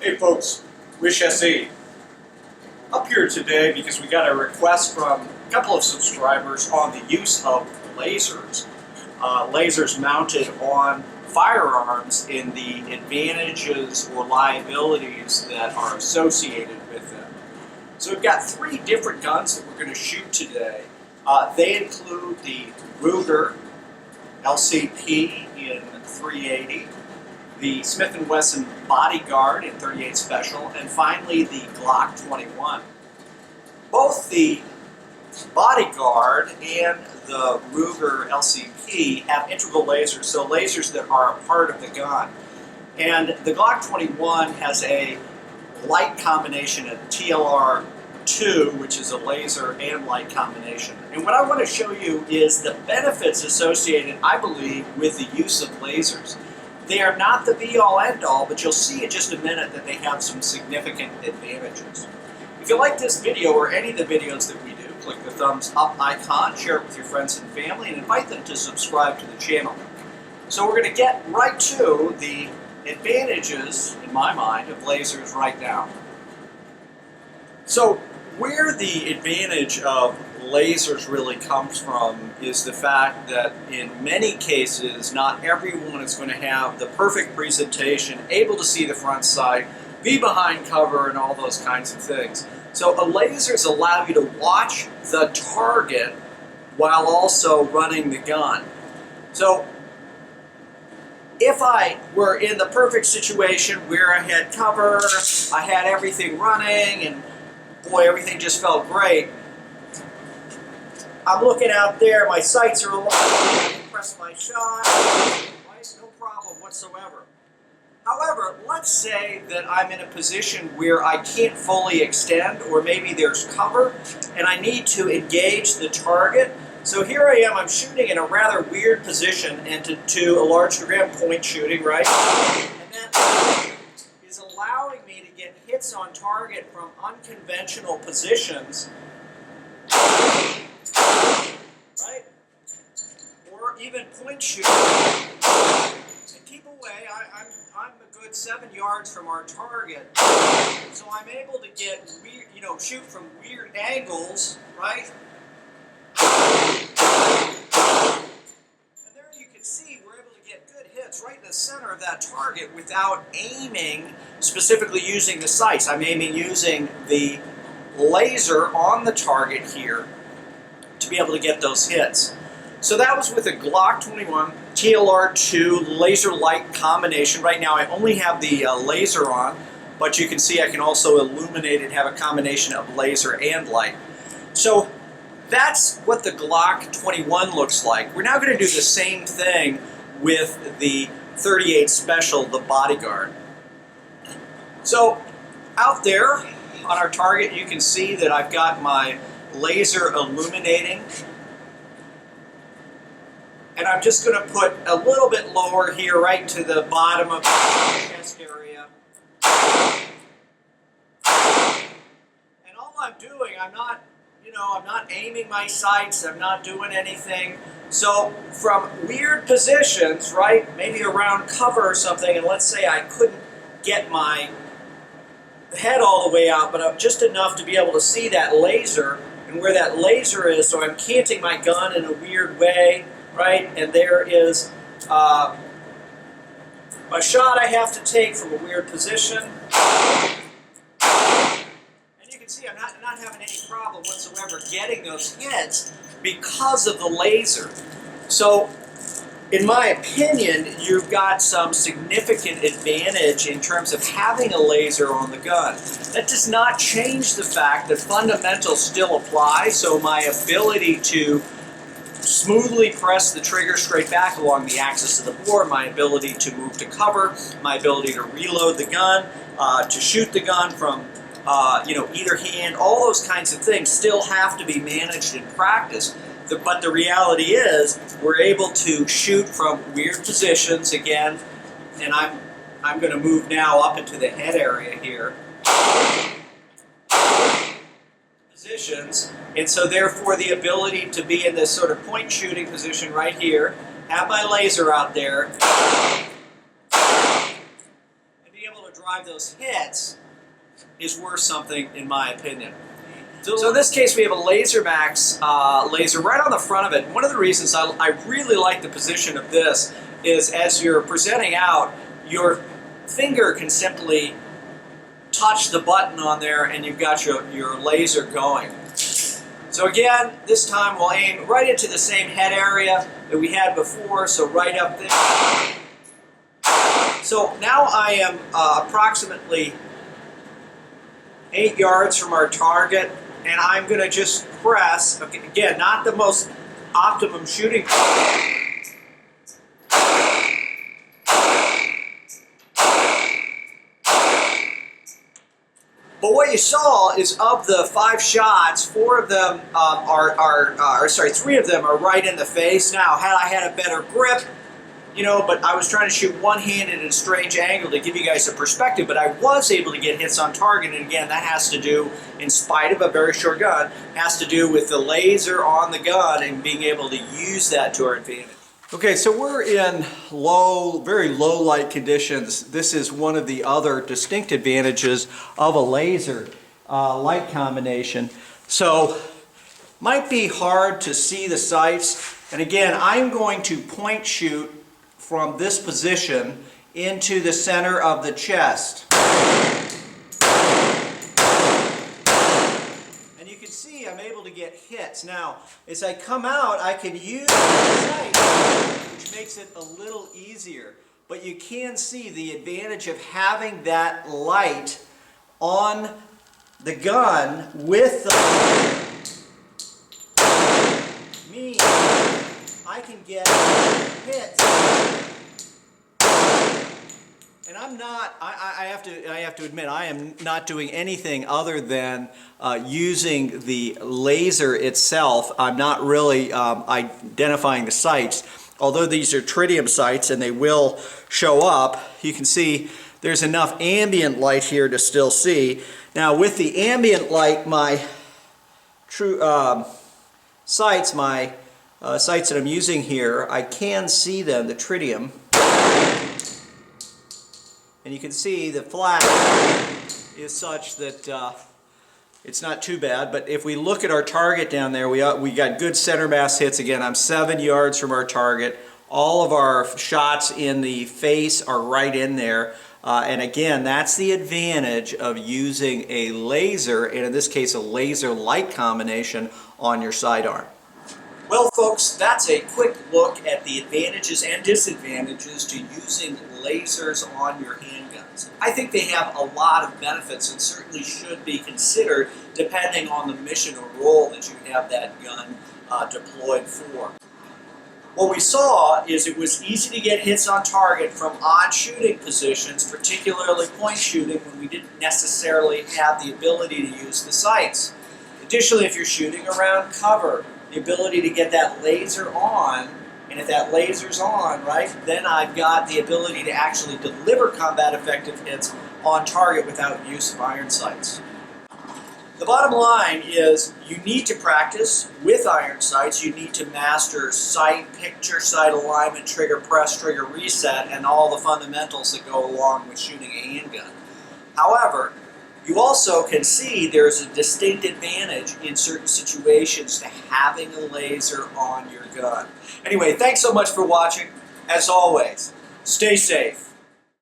Hey folks, Wish SE. Up here today because we got a request from a couple of subscribers on the use of lasers. Lasers mounted on firearms in the advantages or liabilities that are associated with them. So we've got three different guns that we're going to shoot today. They include the Ruger LCP in .380, the Smith & Wesson Bodyguard in .38 Special, and finally the Glock 21. Both the Bodyguard and the Ruger LCP have integral lasers, so lasers that are a part of the gun. And the Glock 21 has a light combination of TLR2, which is a laser and light combination. And what I want to show you is the benefits associated, I believe, with the use of lasers. They are not the be-all, end-all, but you'll see in just a minute that they have some significant advantages. If you like this video or any of the videos that we do, click the thumbs up icon, share it with your friends and family, and invite them to subscribe to the channel. So we're going to get right to the advantages, in my mind, of lasers right now. So where the advantage of lasers really comes from is the fact that in many cases, not everyone is going to have the perfect presentation, able to see the front sight, be behind cover, and all those kinds of things. So lasers allow you to watch the target while also running the gun. So if I were in the perfect situation where I had cover, I had everything running, and boy, everything just felt great, I'm looking out there, my sights are aligned, I can press my shot, right? No problem whatsoever. However, let's say that I'm in a position where I can't fully extend, or maybe there's cover, and I need to engage the target. So here I am, I'm shooting in a rather weird position, and to a large degree I'm point shooting, right? And that is allowing me to get hits on target from unconventional positions, right? Or even point shooting. And keep away, I'm a good 7 yards from our target, so I'm able to get weird, shoot from weird angles, right? And there you can see we're able to get good hits right in the center of that target without aiming, specifically using the sights. I'm aiming using the laser on the target here to be able to get those hits. So that was with a Glock 21 TLR2 laser light combination. Right now I only have the laser on, but you can see I can also illuminate it, have a combination of laser and light. So that's what the Glock 21 looks like. We're now going to do the same thing with the .38 Special, the Bodyguard. So out there on our target, you can see that I've got my laser illuminating. And I'm just going to put a little bit lower here, right to the bottom of the chest area. And all I'm doing, I'm not aiming my sights, I'm not doing anything. So from weird positions, right, maybe around cover or something, and let's say I couldn't get my head all the way out, but just enough to be able to see that laser and where that laser is, so I'm canting my gun in a weird way, right, and there is a shot I have to take from a weird position. And you can see I'm not having any problem whatsoever getting those hits because of the laser. So in my opinion, you've got some significant advantage in terms of having a laser on the gun. That does not change the fact that fundamentals still apply, so my ability to smoothly press the trigger straight back along the axis of the bore, my ability to move to cover, my ability to reload the gun, to shoot the gun from either hand, all those kinds of things still have to be managed in practice. But the reality is, we're able to shoot from weird positions again, and I'm going to move now up into the head area here. Positions, and so therefore the ability to be in this sort of point shooting position right here, have my laser out there, and be able to drive drive those hits is worth something, in my opinion. So in this case, we have a Laser Max laser right on the front of it. One of the reasons I really like the position of this is as you're presenting out, your finger can simply touch the button on there and you've got your laser going. So again, this time we'll aim right into the same head area that we had before, so right up there. So now I am approximately 8 yards from our target, and I'm going to just press, okay, again, not the most optimum shooting. But what you saw is of the 5 shots, 4 of them three of them are right in the face. Now, had I had a better grip, you know, but I was trying to shoot one-handed at a strange angle to give you guys a perspective, but I was able to get hits on target, and again, that has to do, in spite of a very short gun, has to do with the laser on the gun and being able to use that to our advantage. Okay, so we're in very low light conditions. This is one of the other distinct advantages of a laser light combination. So, might be hard to see the sights, and again, I'm going to point shoot from this position into the center of the chest. And you can see I'm able to get hits. Now, as I come out, I can use the sight, which makes it a little easier. But you can see the advantage of having that light on the gun with the means I can get hits. And I'm not, I have to admit, I am not doing anything other than using the laser itself. I'm not really identifying the sights. Although these are tritium sights and they will show up, you can see there's enough ambient light here to still see. Now with the ambient light, my true sights, sights that I'm using here, I can see them, the tritium. And you can see the flash is such that it's not too bad. But if we look at our target down there, we got good center mass hits. Again, I'm 7 yards from our target. All of our shots in the face are right in there. And again, that's the advantage of using a laser, and in this case a laser light combination on your sidearm. Well folks, that's a quick look at the advantages and disadvantages to using lasers on your handguns. I think they have a lot of benefits and certainly should be considered depending on the mission or role that you have that gun deployed for. What we saw is it was easy to get hits on target from odd shooting positions, particularly point shooting when we didn't necessarily have the ability to use the sights. Additionally, if you're shooting around cover, the ability to get that laser on, and if that laser's on, right, then I've got the ability to actually deliver combat effective hits on target without use of iron sights. The bottom line is you need to practice with iron sights. You need to master sight, picture, sight alignment, trigger press, trigger reset, and all the fundamentals that go along with shooting a handgun. However, you also can see there's a distinct advantage in certain situations to having a laser on your gun. Anyway, thanks so much for watching. As always, stay safe.